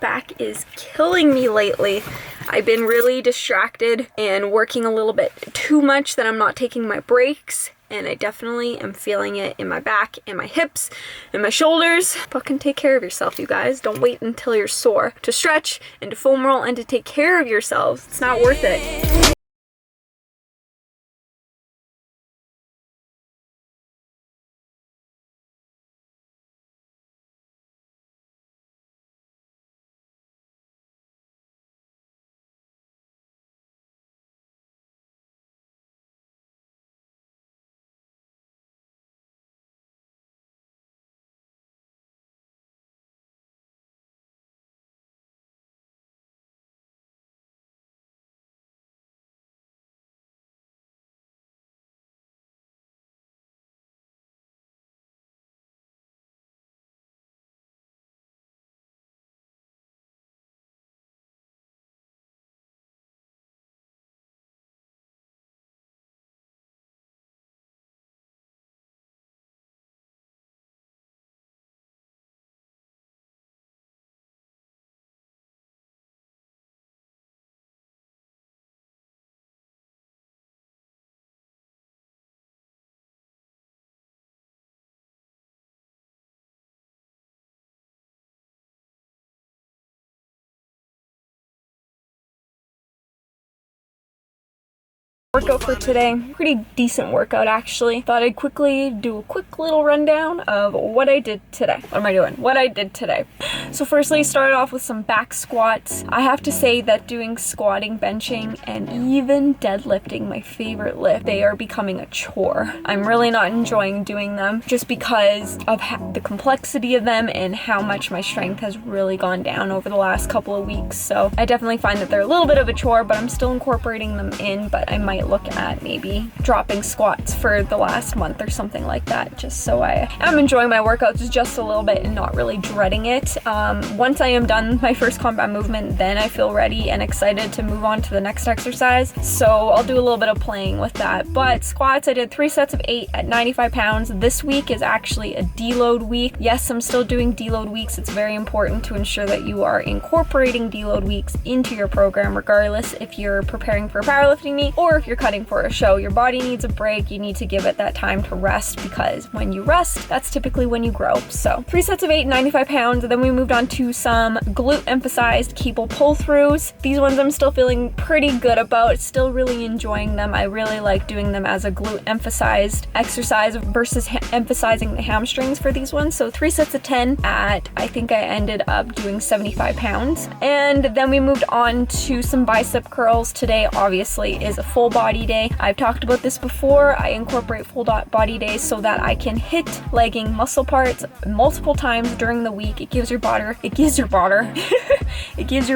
Back is killing me lately. I've been really distracted and working a little bit too much that I'm not taking my breaks, and I definitely am feeling it in my back and my hips and my shoulders. Fucking take care of yourself, you guys. Don't wait until you're sore to stretch and to foam roll and to take care of yourselves. It's not worth it. Workout for today, pretty decent workout actually. Thought I'd quickly do a quick little rundown of what I did today. What I did today. So firstly, started off with some back squats. I have to say that doing squatting, benching, and even deadlifting, my favorite lift, they are becoming a chore. I'm really not enjoying doing them just because of the complexity of them and how much my strength has really gone down over the last couple of weeks. So I definitely find that they're a little bit of a chore, but I'm still incorporating them in, but I might look at maybe dropping squats for the last month or something like that, just so I am enjoying my workouts just a little bit and not really dreading it. Once I am done my first combat movement, then I feel ready and excited to move on to the next exercise, so I'll do a little bit of playing with that. But squats, I did 3 sets of 8 at 95 pounds. This week is actually a deload week. Yes, I'm still doing deload weeks. It's very important to ensure that you are incorporating deload weeks into your program, regardless if you're preparing for a powerlifting meet or if you're cutting for a show. Your body needs a break. You need to give it that time to rest, because when you rest, that's typically when you grow. So 3 sets of 8, 95 pounds. And then we moved on to some glute emphasized cable pull throughs. These ones I'm still feeling pretty good about, still really enjoying them. I really like doing them as a glute emphasized exercise versus emphasizing the hamstrings for these ones. So 3 sets of 10 at, I think I ended up doing 75 pounds. And then we moved on to some bicep curls. Today obviously is a full body day. I've talked about this before. I incorporate full body days so that I can hit legging muscle parts multiple times during the week. It gives your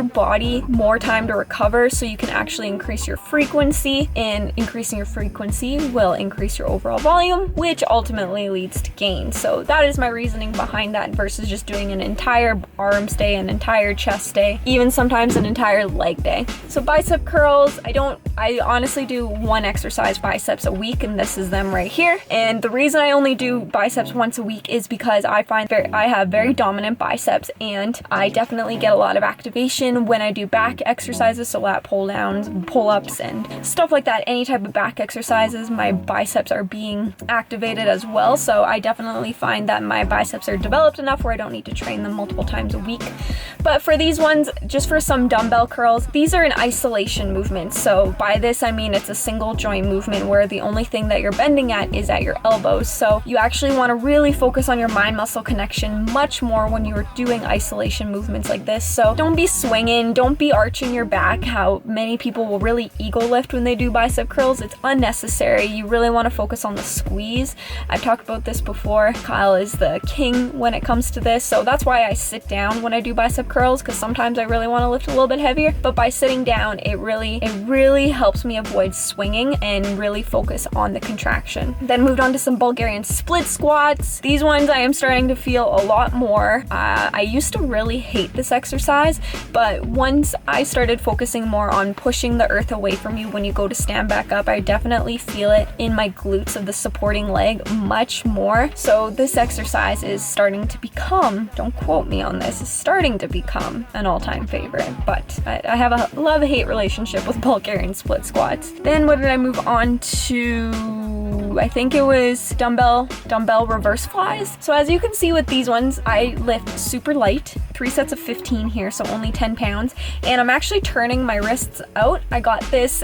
body more time to recover, so you can actually increase your frequency, and increasing your frequency will increase your overall volume, which ultimately leads to gain. So that is my reasoning behind that versus just doing an entire arms day, an entire chest day, even sometimes an entire leg day. So bicep curls, I honestly do one exercise biceps a week, and this is them right here. And the reason I only do biceps once a week is because I find I have very dominant biceps, and I definitely get a lot of activation when I do back exercises, so lat pull downs, pull ups, and stuff like that. Any type of back exercises, my biceps are being activated as well. So I definitely find that my biceps are developed enough where I don't need to train them multiple times a week. But for these ones, just for some dumbbell curls, these are an isolation movement. So by this I mean it's a single joint movement where the only thing that you're bending at is at your elbows. So you actually want to really focus on your mind muscle connection much more when you're doing isolation movements like this. So don't be swinging, don't be arching your back, how many people will really ego lift when they do bicep curls. It's unnecessary. You really want to focus on the squeeze. I've talked about this before. Kyle is the king when it comes to this, so that's why I sit down when I do bicep curls, because sometimes I really want to lift a little bit heavier, but by sitting down it really helps me avoid sides swinging and really focus on the contraction. Then moved on to some Bulgarian split squats. These ones I am starting to feel a lot more. I used to really hate this exercise, but once I started focusing more on pushing the earth away from you when you go to stand back up, I definitely feel it in my glutes of the supporting leg much more. So this exercise is starting to become, don't quote me on this, is starting to become an all-time favorite, but I have a love-hate relationship with Bulgarian split squats. Then what did I move on to? I think it was dumbbell reverse flies. So as you can see with these ones, I lift super light, 3 sets of 15 here, so only 10 pounds, and I'm actually turning my wrists out. I got this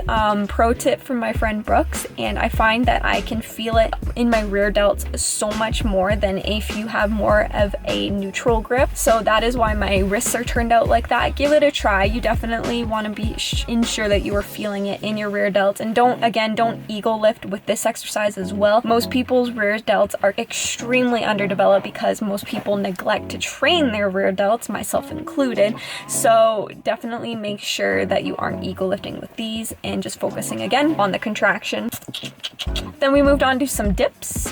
pro tip from my friend Brooks, and I find that I can feel it in my rear delts so much more than if you have more of a neutral grip. So that is why my wrists are turned out like that. Give it a try. You definitely want to be ensure that you are feeling it in your rear delts, and don't ego lift with this exercise as well. Most people's rear delts are extremely underdeveloped because most people neglect to train their rear delts, myself included. So definitely make sure that you aren't ego lifting with these and just focusing again on the contraction. Then we moved on to some dips.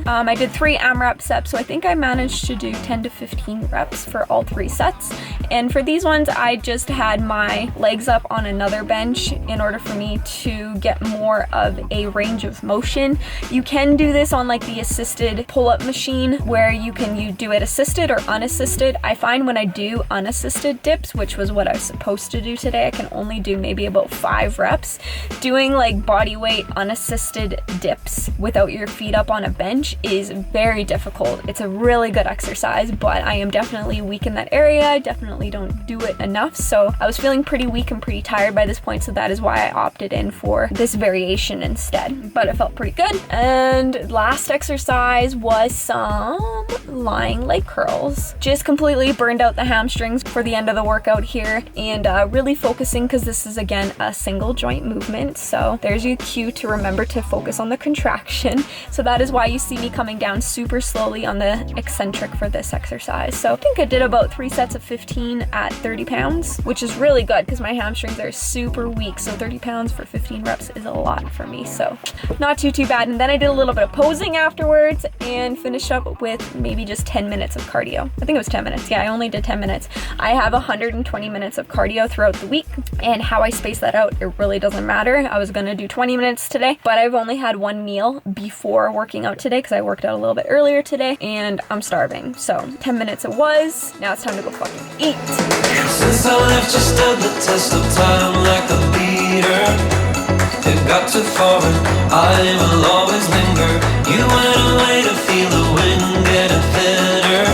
I did 3 AMRAP sets, so I think I managed to do 10 to 15 reps for all 3 sets. And for these ones, I just had my legs up on another bench in order for me to get more of a range of motion. You can do this on like the assisted pull-up machine where you do it assisted or unassisted. I find when I do unassisted dips, which was what I was supposed to do today, I can only do maybe about 5 reps. Doing like body weight unassisted dips without your feet up on a bench is very difficult. It's a really good exercise, but I am definitely weak in that area. I definitely don't do it enough. So I was feeling pretty weak and pretty tired by this point, so that is why I opted in for this variation instead. But it felt pretty good. And last exercise was some lying leg curls. Just completely burned out the hamstrings for the end of the workout here, and really focusing, because this is again a single joint movement. So there's your cue to remember to focus on the contraction. So that is why you see me coming down super slowly on the eccentric for this exercise. So I think I did about 3 sets of 15 at 30 pounds, which is really good because my hamstrings are super weak. So 30 pounds for 15 reps is a lot for me. So not too bad. And then I did a little bit of posing afterwards and finished up with maybe just 10 minutes of cardio. I think it was 10 minutes. Yeah, I only did 10 minutes. I have 120 minutes of cardio throughout the week, and how I space that out, it really doesn't matter. I was gonna do 20 minutes today, but I've only had 1 meal before working out today because I worked out a little bit earlier today and I'm starving. So 10 minutes it was. Now it's time to go fucking eat. Since I left, you stood the test of time like a leader. It got too far and I will always linger. You went away to feel the wind getting thinner.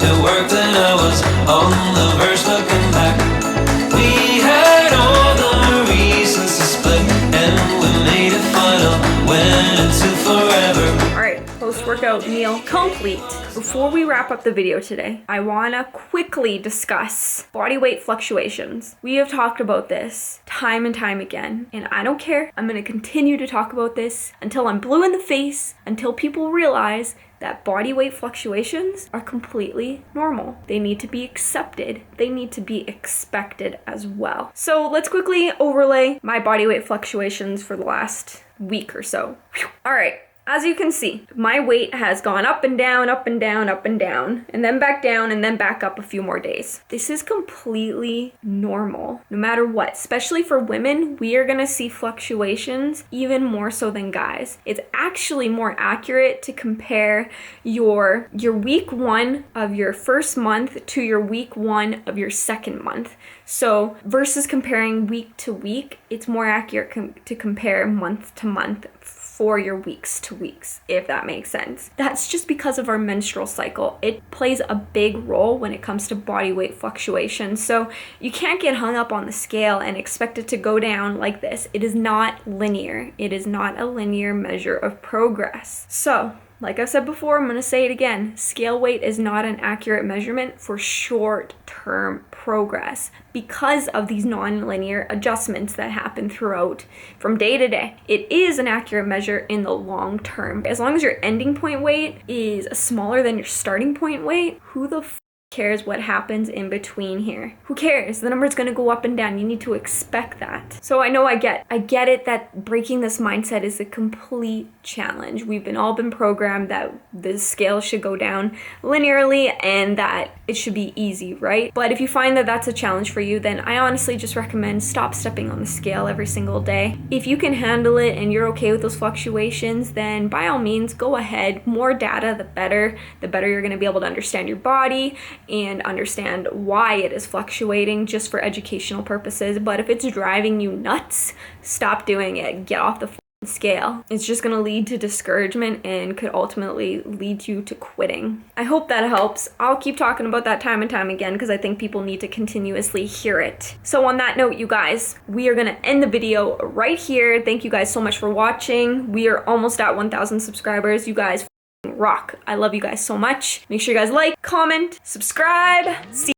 It worked and I was on the verge looking back. We had all the reasons to split, and we made it final, went into forever. Alright, post-workout meal complete. Before we wrap up the video today, I want to quickly discuss body weight fluctuations. We have talked about this time and time again, and I don't care. I'm going to continue to talk about this until I'm blue in the face, until people realize that body weight fluctuations are completely normal. They need to be accepted. They need to be expected as well. So let's quickly overlay my body weight fluctuations for the last week or so. All right. As you can see, my weight has gone up and down, up and down, up and down, and then back down, and then back up a few more days. This is completely normal, no matter what. Especially for women, we are gonna see fluctuations even more so than guys. It's actually more accurate to compare your week 1 of your first month to your week 1 of your second month. So versus comparing week to week, it's more accurate to compare month to month for your weeks to weeks, if that makes sense. That's just because of our menstrual cycle. It plays a big role when it comes to body weight fluctuation. So you can't get hung up on the scale and expect it to go down like this. It is not linear. It is not a linear measure of progress. So, like I said before, I'm going to say it again. Scale weight is not an accurate measurement for short-term progress because of these non-linear adjustments that happen throughout from day to day. It is an accurate measure in the long term. As long as your ending point weight is smaller than your starting point weight, who the cares what happens in between here? Who cares? The number's gonna go up and down. You need to expect that. So I know I get it that breaking this mindset is a complete challenge. We've all been programmed that the scale should go down linearly and that it should be easy, right? But if you find that that's a challenge for you, then I honestly just recommend stop stepping on the scale every single day. If you can handle it and you're okay with those fluctuations, then by all means, go ahead. More data, the better. The better you're gonna be able to understand your body and understand why it is fluctuating just for educational purposes. But if it's driving you nuts, stop doing it. Get off the scale. It's just going to lead to discouragement and could ultimately lead you to quitting. I hope that helps. I'll keep talking about that time and time again because I think people need to continuously hear it. So on that note, you guys, we are going to end the video right here. Thank you guys so much for watching. We are almost at 1,000 subscribers. You guys rock. I love you guys so much. Make sure you guys like, comment, subscribe. See